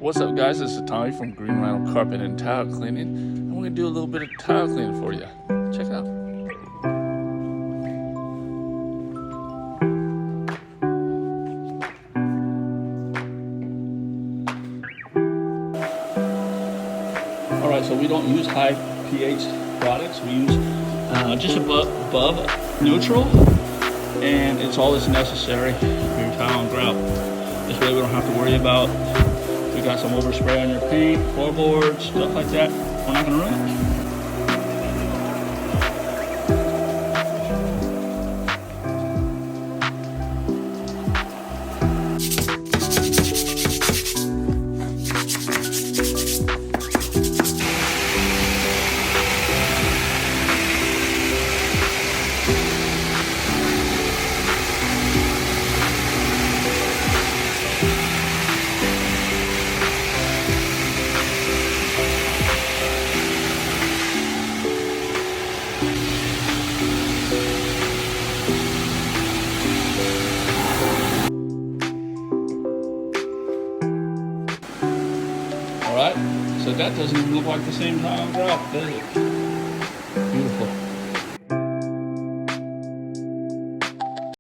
What's up, guys? This is Tommy from Green Rhino Carpet and Tile Cleaning, and we're gonna do a little bit of tile cleaning for you. Check it out. All right, so we don't use high pH products. We use just above neutral, and it's all that's necessary for your tile and grout. This way we don't have to worry about we got some overspray on your paint, floorboards, stuff like that. We're not gonna ruin it. Alright, so that doesn't even look like the same tile and grout, does it? Beautiful.